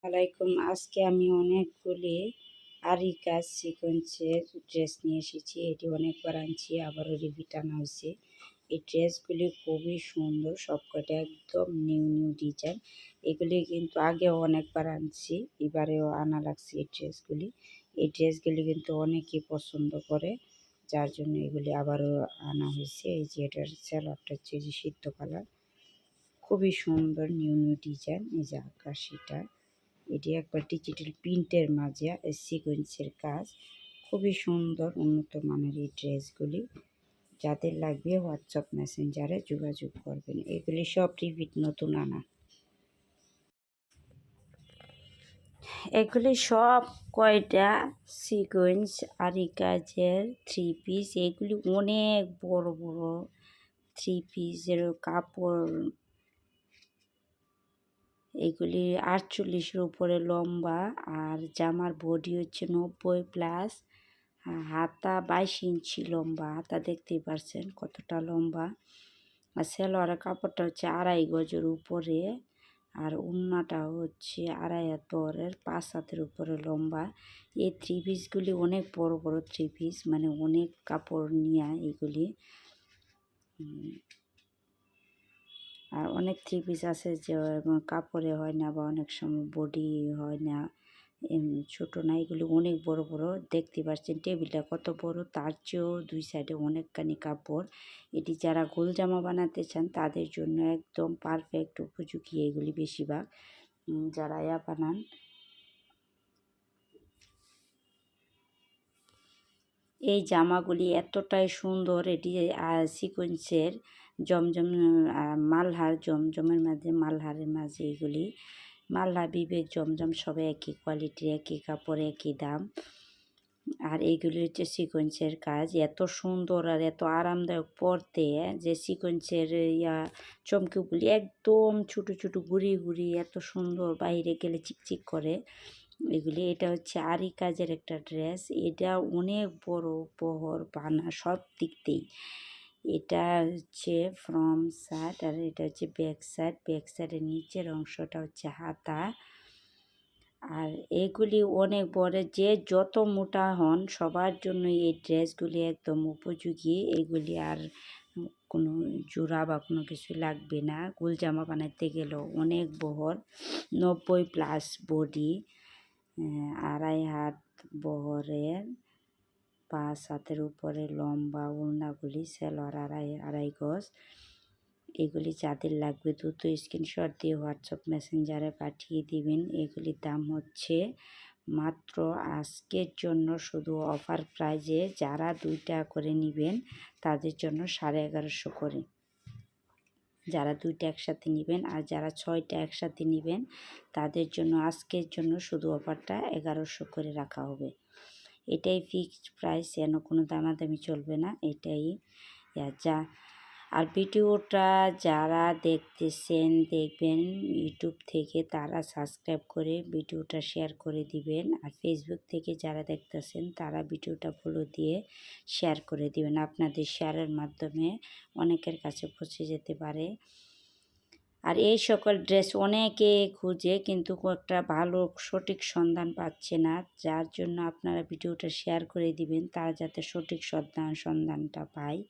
আলাইকুম। আজকে আমি অনেকগুলি আরি কাজ সিকোয়েন্সের ড্রেস নিয়ে এসেছি। এটি অনেকবার আনছি, আবারও রিপিট আনা হয়েছে। এই ড্রেসগুলি খুবই সুন্দর, সবকটা একদম নিউ নিউ ডিজাইন। এগুলি কিন্তু আগেও অনেকবার আনছি, এবারেও আনা লাগছে এই ড্রেসগুলি কিন্তু অনেকেই পছন্দ করে, যার জন্য এগুলি আবারও আনা হয়েছে। এই যে এটার স্যালোয়ারটা হচ্ছে যে সিদ্ধ কালার, খুবই সুন্দর নিউ নিউ ডিজাইন। এই যে আকাশিটা, এটি একবার ডিজিটাল প্রিন্টের মাঝে সিকোয়েন্সের কাজ, খুবই সুন্দর উন্নত মানের এই ড্রেসগুলি। যাদের লাগবে হোয়াটসঅ্যাপ মেসেঞ্জারে যোগাযোগ করবেন। এগুলি সব রিপিট নতুন আনা। এগুলি সব কয়টা সিকোয়েন্স আরি কাজের থ্রি পিস। এগুলি অনেক বড় বড় থ্রি পিসের কাপড়। এগুলি 48-এর উপরে লম্বা, আর জামার বডি হচ্ছে 90+। হাতা 22 ইঞ্চি লম্বা, হাতা দেখতেই পারছেন কতটা লম্বা। আর সেলোয়ারের কাপড়টা হচ্ছে 2.5 গজের উপরে, আর ওড়নাটা হচ্ছে 2.5 হাত বহরের, 5 হাতের উপরে লম্বা। এই থ্রি পিসগুলি অনেক বড় বড় থ্রি পিস, মানে অনেক কাপড় নিয়ে এগুলি। আর অনেক থ্রি পিস আছে যে কাপড়ে হয় না, বা অনেক সময় বডি হয় না, ছোটো না। এগুলি অনেক বড় বড়, দেখতে পাচ্ছেন টেবিলটা কত বড়, তার চেয়েও 2 সাইডে অনেকখানি কাপড়। এটি যারা গোল জামা বানাতে চান তাদের জন্য একদম পারফেক্ট উপযোগী এগুলি বেশিরভাগ, যারা বানান। এই জামাগুলি এতটাই সুন্দর, এটি সিকোয়েন্সের জমজম মালহার, জমজমের মাঝে মালহারের মাঝে এগুলি মালহা, বিবেক, জমজম সবাই একই কোয়ালিটির, একই কাপড়, একই দাম। আর এইগুলি হচ্ছে সিকোয়েন্সের কাজ, এত সুন্দর আর এত আরামদায়ক পরতে, যে সিকোয়েন্সের চমকিগুলি একদম ছোটো ছোটো গুড়ি গুড়ি, এত সুন্দর, বাইরে গেলে চিকচিক করে এগুলি। এটা হচ্ছে আরি কাজের একটা ড্রেস, এটা অনেক বড় বহর বানা সব দিক দিয়েই। এটা হচ্ছে ফ্রম সাইড, আর এটা হচ্ছে ব্যাক সাইড। ব্যাক সাইডের নিচের অংশটা হচ্ছে হাতা। আর এগুলি অনেক বড়, যে যত মোটা হন সবার জন্য এই ড্রেসগুলি একদম উপযোগী। এগুলি আর কোনো জোড়া বা কোনো কিছু লাগবে না, গোল জামা বানাতে গেলেও অনেক বহর, 90+ বডি, 2.5 হাত বহরের, 5 হাতের উপরে লম্বা। ওড়নাগুলি সেলোয়ার 2.5 গজ। এগুলি যাদের লাগবে দ্রুত স্ক্রিনশট দিয়ে হোয়াটসঅ্যাপ মেসেঞ্জারে পাঠিয়ে দিবেন। এগুলির দাম হচ্ছে মাত্র আজকের জন্য শুধু অফার প্রাইজে, যারা 2টা করে নেবেন তাদের জন্য 1150 করে, যারা 2টা একসাথে নেবেন। আর যারা 6টা একসাথে নেবেন তাদের জন্য আজকের জন্য শুধু অফারটা 1100 করে রাখা হবে। এটাই ফিক্সড প্রাইস, যেন কোনো দামাদামি চলবে না, এটাই যা। আর ভিডিওটা যারা দেখতেছেন দেখবেন ইউটিউব থেকে, তারা সাবস্ক্রাইব করে ভিডিওটা শেয়ার করে দিবেন। আর ফেসবুক থেকে যারা দেখতেছেন তারা ভিডিওটা ফলো দিয়ে শেয়ার করে দিবেন। আপনাদের শেয়ারের মাধ্যমে অনেকের কাছে পৌঁছে যেতে পারে। আর এই সকল ড্রেস অনেকে খুঁজে, কিন্তু একটা ভালো সঠিক সন্ধান পাচ্ছে না, যার জন্য আপনারা ভিডিওটা শেয়ার করে দিবেন, তারা যাতে সঠিক সন্ধানটা পায়,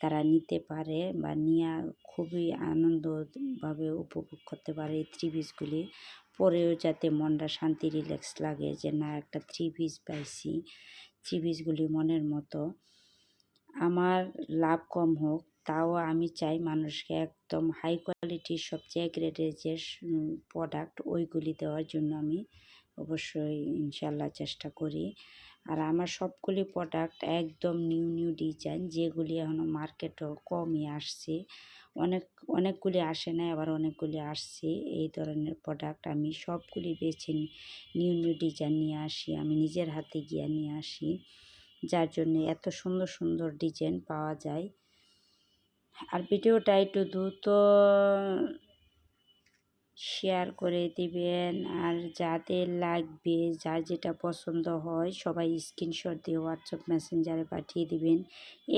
তারা নিতে পারে বা নিয়ে খুবই আনন্দভাবে উপভোগ করতে পারে। এই থ্রি পিসগুলি পরেও যাতে মনটা শান্তি রিল্যাক্স লাগে, যে না একটা থ্রি পিস পাইছি। থ্রি পিসগুলি মনের মতো। আমার লাভ কম হোক, তাও আমি চাই মানুষকে একদম হাই কোয়ালিটির সবচেয়ে গ্রেডের যে প্রোডাক্ট ওইগুলি দেওয়ার জন্য আমি অবশ্যই ইনশাল্লাহ চেষ্টা করি। আর আমার সবগুলি প্রোডাক্ট একদম নিউ নিউ ডিজাইন, যেগুলি এখনও মার্কেটও কমই আসছে, অনেকগুলি আসে না, আবার অনেকগুলি আসছে। এই ধরনের প্রোডাক্ট আমি সবগুলি বেছে নিউ নিউ ডিজাইন নিয়ে আসি, আমি নিজের হাতে গিয়ে নিয়ে আসি, যার জন্য এত সুন্দর সুন্দর ডিজাইন পাওয়া যায়। আর ভিডিওটা একটু দ্রুত শেয়ার করে দিবেন। আর যাদের লাগবে, যার যেটা পছন্দ হয়, সবাই স্ক্রিনশট দিয়ে হোয়াটসঅ্যাপ মেসেঞ্জারে পাঠিয়ে দিবেন।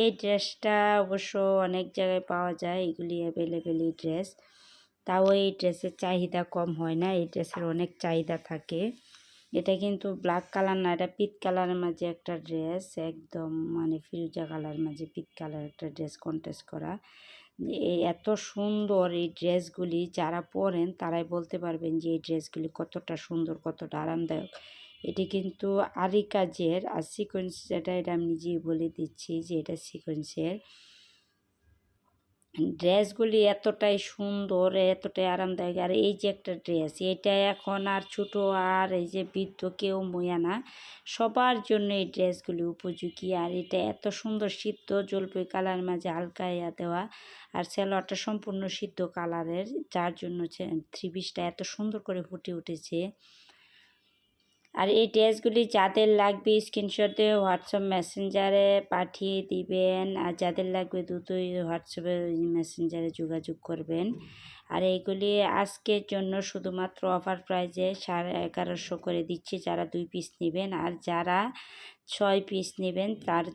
এই ড্রেসটা অবশ্য অনেক জায়গায় পাওয়া যায়, এগুলি অ্যাভেলেবেল এই ড্রেস। তাও এই ড্রেসের চাহিদা কম হয় না, এই ড্রেসের অনেক চাহিদা থাকে। এটা কিন্তু ব্ল্যাক কালার না, এটা পিট কালারের মাঝে একটা ড্রেস, একদম মানে ফিরোজা কালার মাঝে পিট কালার একটা ড্রেস কন্ট্রাস্ট করা। এই এত সুন্দর এই ড্রেসগুলি যারা পরেন তারাই বলতে পারবেন যে এই ড্রেসগুলি কতটা সুন্দর, কতটা আরামদায়ক। এটি কিন্তু আরি কাজের আর সিকোয়েন্স, এটা আমি নিজেই বলে দিচ্ছি যে এটা সিকোয়েন্সের। ড্রেসগুলি এতটাই সুন্দর, এতটাই আরামদায়ক। আর এই যে একটা ড্রেস, এটা এখন আর ছোটো আর এই যে বৃদ্ধ কেউ ময়া না, সবার জন্য এই ড্রেসগুলি উপযোগী। আর এটা এত সুন্দর সিদ্ধ জলপাই কালারের মাঝে হালকা দেওয়া, আর সালোয়ারটা সম্পূর্ণ সিদ্ধ কালারের, যার জন্য থ্রি পিসটা এত সুন্দর করে ফুটে উঠেছে। আর এই ড্রেসগুলি যাদের লাগবে স্ক্রিনশট দিয়ে হোয়াটসঅ্যাপ মেসেঞ্জারে পাঠিয়ে দিবেন, আর যাদের লাগবে দ্রুতই হোয়াটসঅ্যাপে মেসেঞ্জারে যোগাযোগ করবেন। আর এইগুলি আজকের জন্য শুধুমাত্র অফার প্রাইজে 1150 করে দিচ্ছি যারা 2 পিস নেবেন, আর যারা 6 পিস নেবেন তার